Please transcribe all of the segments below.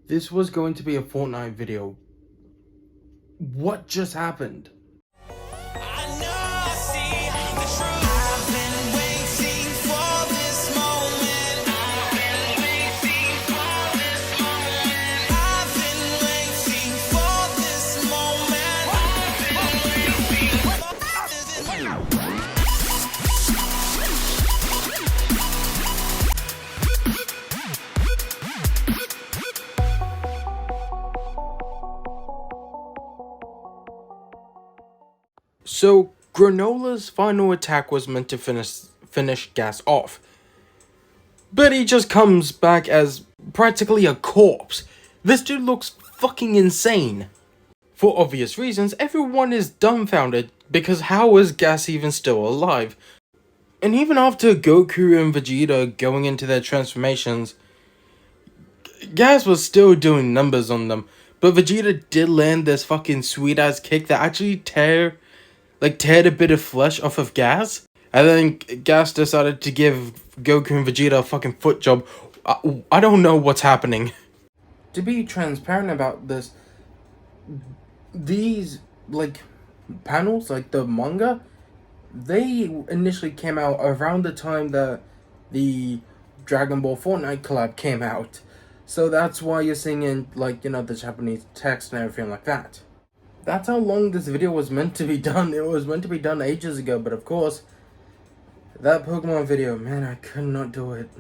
This was going to be a Fortnite video. What just happened? So, Granola's final attack was meant to finish Gas off. But he just comes back as practically a corpse. This dude looks fucking insane. For obvious reasons, everyone is dumbfounded because how is Gas even still alive? And even after Goku and Vegeta going into their transformations, Gas was still doing numbers on them. But Vegeta did land this fucking sweet ass kick that actually teared a bit of flesh off of Gas. And then Gas decided to give Goku and Vegeta a fucking foot job. I don't know what's happening. To be transparent about this, these, panels, the manga, they initially came out around the time that the Dragon Ball Fortnite collab came out. So that's why you're seeing in, the Japanese text and everything like that. That's how long this video was meant to be done. It was meant to be done ages ago, but of course, that Pokemon video, man, I could not do it.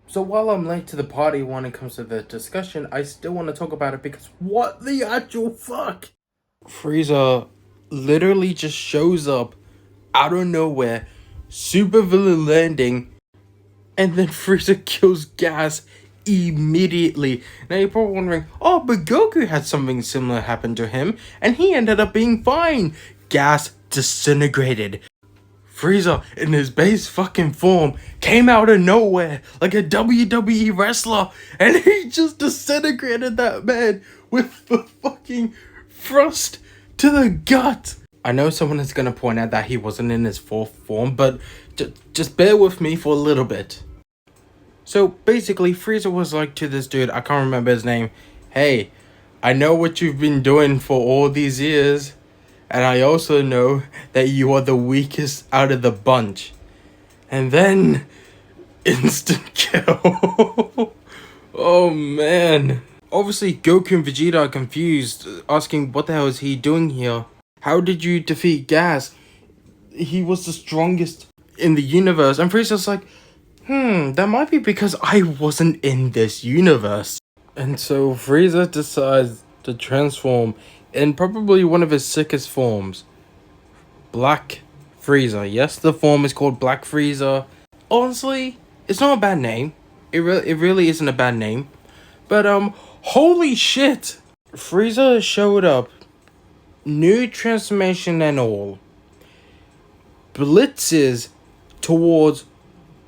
So while I'm late to the party when it comes to the discussion, I still want to talk about it because what the actual fuck? Frieza literally just shows up out of nowhere, super villain landing, and then Frieza kills Gas immediately. Now you're probably wondering, oh, but Goku had something similar happen to him, and he ended up being fine. Gas disintegrated. Frieza, in his base fucking form, came out of nowhere like a WWE wrestler, and he just disintegrated that man with the fucking thrust to the gut. I know someone is gonna point out that he wasn't in his fourth form, but just bear with me for a little bit. So basically, Frieza was like to this dude, I can't remember his name, hey, I know what you've been doing for all these years, and I also know that you are the weakest out of the bunch. And then, instant kill. Oh man. Obviously, Goku and Vegeta are confused, asking what the hell is he doing here? How did you defeat Gas? He was the strongest in the universe. And Frieza's like, that might be because I wasn't in this universe. And so Frieza decides to transform in probably one of his sickest forms. Black Frieza. Yes, the form is called Black Frieza. Honestly, it's not a bad name. It really isn't a bad name. But holy shit! Frieza showed up. New transformation and all. Blitzes towards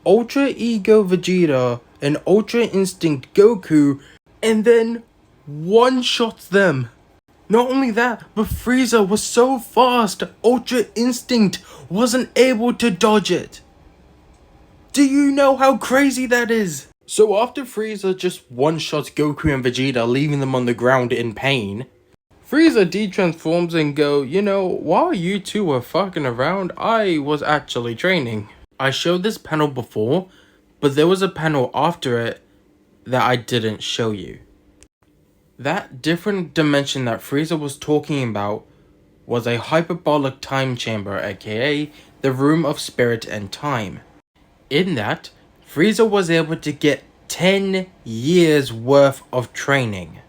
Ultra Ego Vegeta and Ultra Instinct Goku, and then one-shots them. Not only that, but Frieza was so fast, Ultra Instinct wasn't able to dodge it. Do you know how crazy that is? So after Frieza just one-shots Goku and Vegeta, leaving them on the ground in pain, Frieza de-transforms and go, while you two were fucking around, I was actually training. I showed this panel before, but there was a panel after it that I didn't show you. That different dimension that Frieza was talking about was a hyperbolic time chamber, aka the Room of Spirit and Time. In that, Frieza was able to get 10 years worth of training.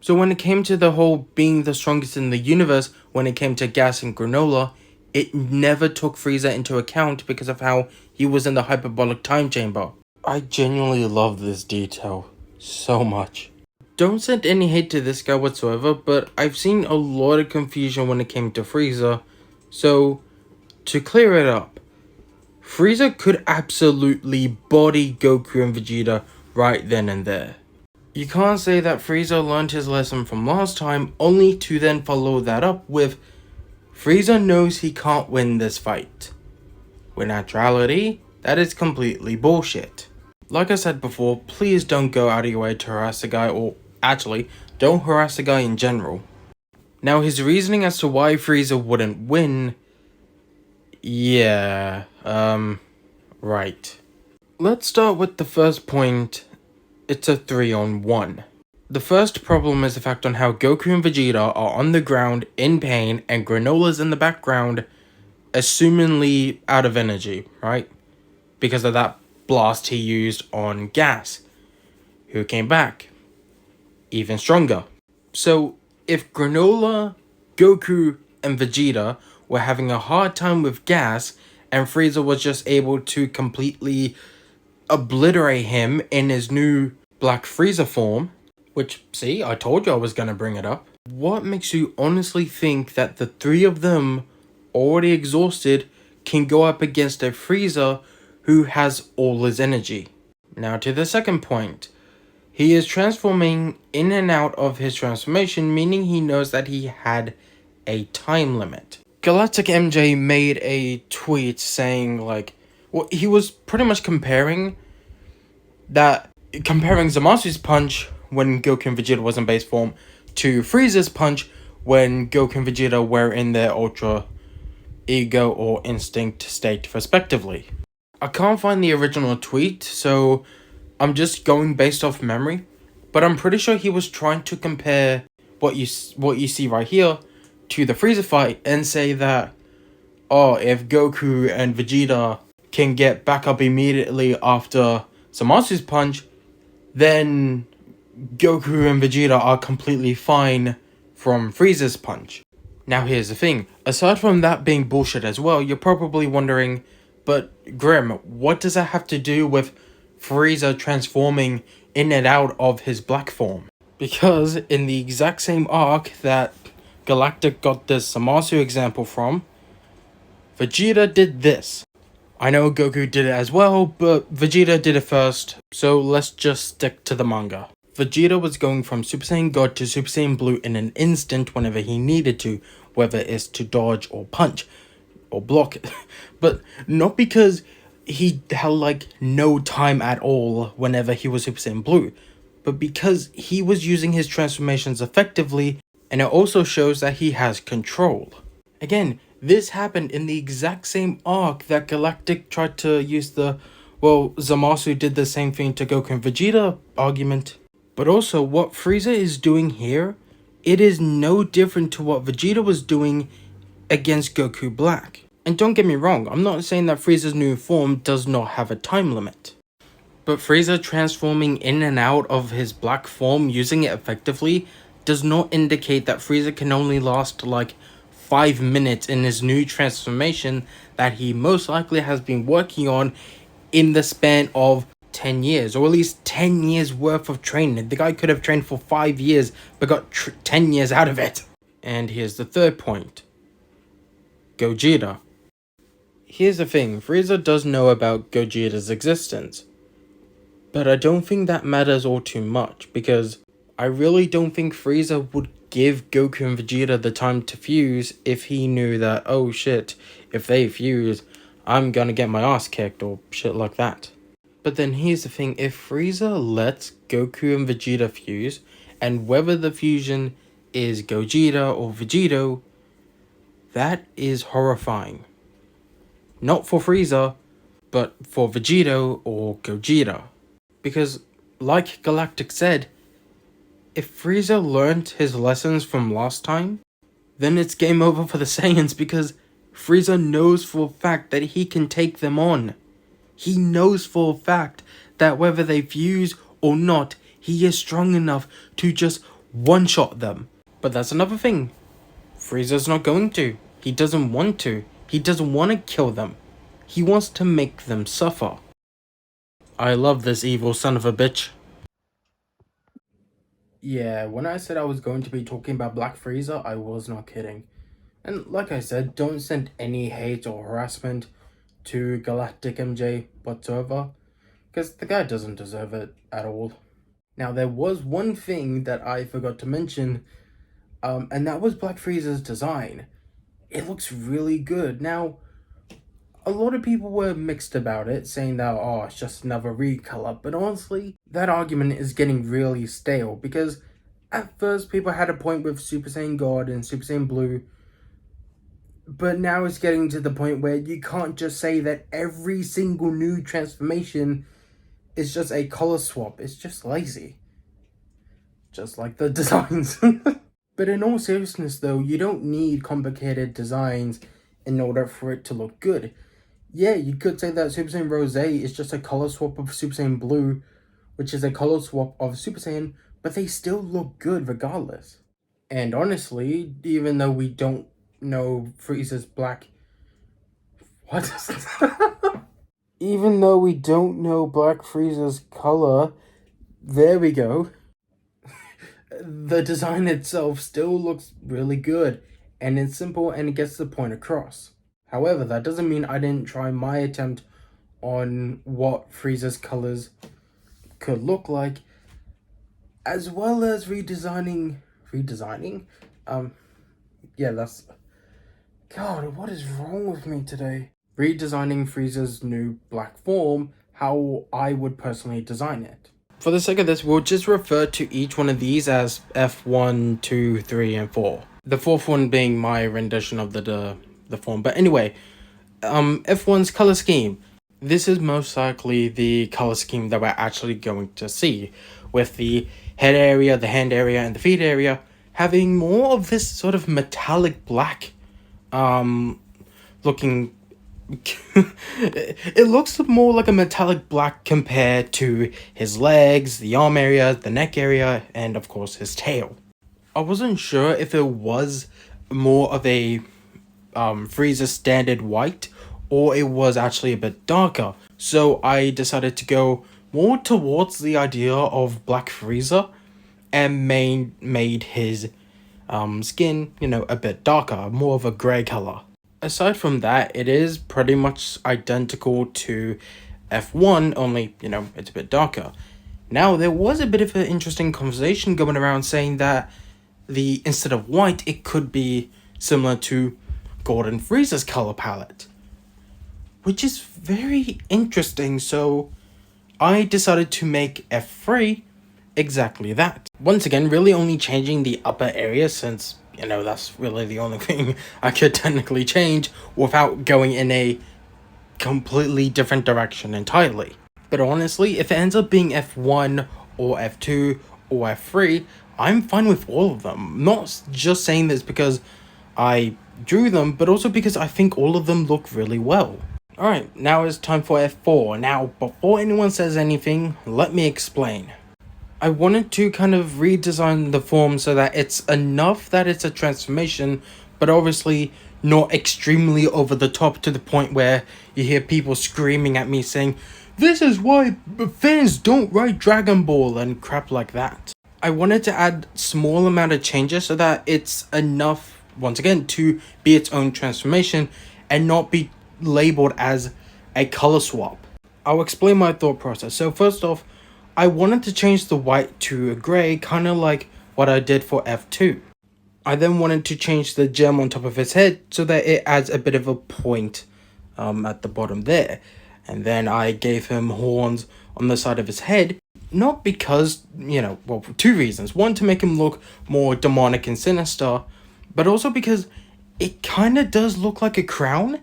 So when it came to the whole being the strongest in the universe, when it came to Gas and Granola, it never took Frieza into account because of how he was in the hyperbolic time chamber. I genuinely love this detail so much. Don't send any hate to this guy whatsoever, but I've seen a lot of confusion when it came to Frieza. So, to clear it up, Frieza could absolutely body Goku and Vegeta right then and there. You can't say that Frieza learned his lesson from last time, only to then follow that up with Frieza knows he can't win this fight. When in actuality, that is completely bullshit. Like I said before, please don't go out of your way to harass the guy or Actually, don't harass the guy in general. Now, his reasoning as to why Frieza wouldn't win... Yeah, right. Let's start with the first point. It's a 3-on-1. The first problem is the fact on how Goku and Vegeta are on the ground in pain and Granola's in the background, assumingly out of energy, right? Because of that blast he used on Gas, who came back even stronger. So, if Granola, Goku, and Vegeta were having a hard time with Gas, and Frieza was just able to completely obliterate him in his new Black Frieza form, which, see, I told you I was gonna bring it up. What makes you honestly think that the three of them, already exhausted, can go up against a Frieza who has all his energy? Now to the second point. He is transforming in and out of his transformation, meaning he knows that he had a time limit. Galactic MJ made a tweet saying, like, well, he was pretty much comparing Zamasu's punch when Goku and Vegeta was in base form to Frieza's punch when Goku and Vegeta were in their Ultra Ego or Instinct state respectively. I can't find the original tweet, so I'm just going based off memory, but I'm pretty sure he was trying to compare what you see right here to the Frieza fight and say that, oh, if Goku and Vegeta can get back up immediately after Zamasu's punch, then Goku and Vegeta are completely fine from Frieza's punch. Now here's the thing, aside from that being bullshit as well, you're probably wondering, but Grim, what does that have to do with Frieza transforming in and out of his black form? Because in the exact same arc that Galactic got this Zamasu example from, Vegeta did this. I know Goku did it as well, but Vegeta did it first, so let's just stick to the manga. Vegeta was going from Super Saiyan God to Super Saiyan Blue in an instant whenever he needed to, whether it's to dodge or punch or block, but not because he held like no time at all whenever he was Super Saiyan Blue, but because he was using his transformations effectively, and it also shows that he has control. Again, this happened in the exact same arc that Galactic tried to use the, well, Zamasu did the same thing to Goku and Vegeta argument. But also, what Frieza is doing here, it is no different to what Vegeta was doing against Goku Black. And don't get me wrong, I'm not saying that Frieza's new form does not have a time limit. But Frieza transforming in and out of his black form using it effectively does not indicate that Frieza can only last like 5 minutes in his new transformation that he most likely has been working on in the span of 10 years, or at least 10 years worth of training. The guy could have trained for 5 years but got 10 years out of it. And here's the third point. Gogeta. Here's the thing, Frieza does know about Gogeta's existence, but I don't think that matters all too much, because I really don't think Frieza would give Goku and Vegeta the time to fuse if he knew that, oh shit, if they fuse, I'm gonna get my ass kicked or shit like that. But then here's the thing, if Frieza lets Goku and Vegeta fuse, and whether the fusion is Gogeta or Vegito, that is horrifying. Not for Frieza, but for Vegito or Gogeta. Because, like Galactic said, if Frieza learned his lessons from last time, then it's game over for the Saiyans, because Frieza knows for a fact that he can take them on. He knows for a fact that whether they fuse or not, he is strong enough to just one-shot them. But that's another thing. Frieza's not going to. He doesn't want to. He doesn't want to kill them. He wants to make them suffer. I love this evil son of a bitch. Yeah, when I said I was going to be talking about Black Frieza, I was not kidding. And like I said, don't send any hate or harassment to Galactic MJ whatsoever, because the guy doesn't deserve it at all. Now, there was one thing that I forgot to mention, and that was Black Frieza's design. It looks really good. Now, a lot of people were mixed about it, saying that, oh, it's just another recolor, but honestly, that argument is getting really stale, because At first, people had a point with Super Saiyan God and Super Saiyan Blue, but now it's getting to the point where you can't just say that every single new transformation is just a color swap. It's just lazy. Just like the designs. But in all seriousness though, you don't need complicated designs in order for it to look good. Yeah, you could say that Super Saiyan Rose is just a color swap of Super Saiyan Blue, which is a color swap of Super Saiyan, but they still look good regardless. And honestly, even though we don't know Frieza's black... What? Even though we don't know Black Frieza's color, there we go. The design itself still looks really good, and it's simple and it gets the point across. However, that doesn't mean I didn't try my attempt on what Frieza's colors could look like, as well as redesigning? Yeah, that's... God, what is wrong with me today? Redesigning Frieza's new black form, how I would personally design it. For the sake of this, we'll just refer to each one of these as F1, 2, 3, and 4. The fourth one being my rendition of the form. But anyway, F1's color scheme. This is most likely the color scheme that we're actually going to see, with the head area, the hand area, and the feet area having more of this sort of metallic black looking... It looks more like a metallic black compared to his legs, the arm area, the neck area, and of course his tail. I wasn't sure if it was more of a Frieza standard white, or it was actually a bit darker. So I decided to go more towards the idea of Black Frieza and made his skin, a bit darker, more of a grey color. Aside from that, it is pretty much identical to F1, only, it's a bit darker. Now, there was a bit of an interesting conversation going around saying that instead of white, it could be similar to Gordon Frieza's color palette, which is very interesting. So I decided to make F3 exactly that. Once again, really only changing the upper area, since that's really the only thing I could technically change without going in a completely different direction entirely. But honestly, if it ends up being F1 or F2 or F3, I'm fine with all of them. Not just saying this because I drew them, but also because I think all of them look really well. Alright, now it's time for F4. Now, before anyone says anything, let me explain. I wanted to kind of redesign the form so that it's enough that it's a transformation, but obviously not extremely over the top to the point where you hear people screaming at me saying, "This is why fans don't write Dragon Ball," and crap like that. I wanted to add small amount of changes so that it's enough, once again, to be its own transformation and not be labeled as a color swap. I'll explain my thought process. So first off, I wanted to change the white to a grey, kind of like what I did for F2. I then wanted to change the gem on top of his head so that it adds a bit of a point at the bottom there. And then I gave him horns on the side of his head, not because, for two reasons. One, to make him look more demonic and sinister, but also because it kind of does look like a crown,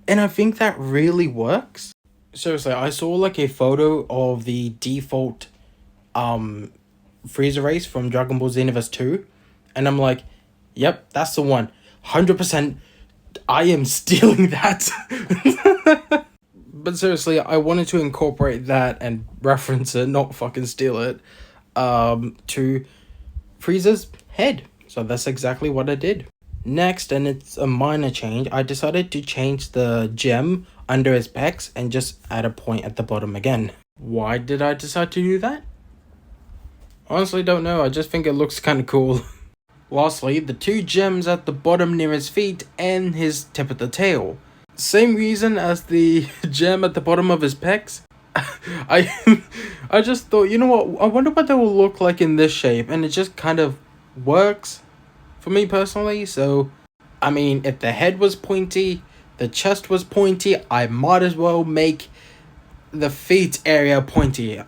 and I think that really works. Seriously, I saw a photo of the default Frieza race from Dragon Ball Xenoverse 2, and I'm like, yep, that's the one. 100%, I am stealing that. But seriously, I wanted to incorporate that and reference it, not fucking steal it, to Frieza's head. So that's exactly what I did. Next, and it's a minor change, I decided to change the gem under his pecs and just add a point at the bottom again. Why did I decide to do that? Honestly, don't know. I just think it looks kind of cool. Lastly, the two gems at the bottom near his feet and his tip of the tail. Same reason as the gem at the bottom of his pecs. I just thought, you know what, I wonder what they will look like in this shape, and it just kind of works for me personally. So, I mean, if the head was pointy, the chest was pointy, I might as well make the feet area pointy.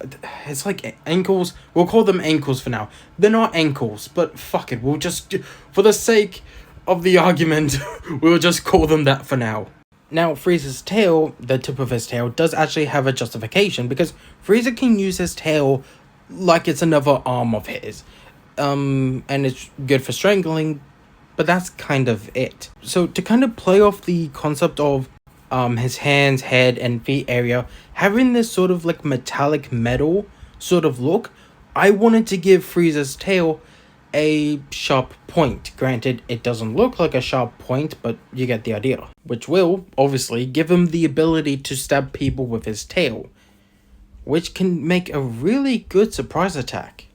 It's like ankles. We'll call them ankles for now. They're not ankles, but fuck it. We'll just, for the sake of the argument, we'll just call them that for now. Now, Frieza's tail, the tip of his tail, does actually have a justification because Frieza can use his tail like it's another arm of his. And it's good for strangling, but that's kind of it. So to kind of play off the concept of his hands, head, and feet area having this sort of like metallic metal sort of look, I wanted to give Frieza's tail a sharp point. Granted, it doesn't look like a sharp point, but you get the idea. Which will, obviously, give him the ability to stab people with his tail, which can make a really good surprise attack.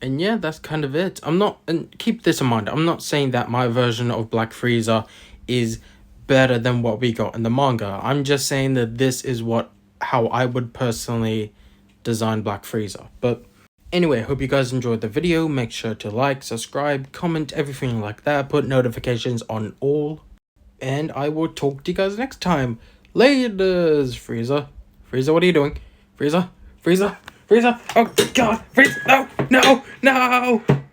And yeah, that's kind of it. And keep this in mind, I'm not saying that my version of Black Frieza is better than what we got in the manga. I'm just saying that this is how I would personally design Black Frieza. But anyway, hope you guys enjoyed the video. Make sure to like, subscribe, comment, everything like that. Put notifications on all. And I will talk to you guys next time. Laterz, Frieza. Frieza, what are you doing? Frieza? Frieza? Frieza? Oh god! Frieza! No! No! No!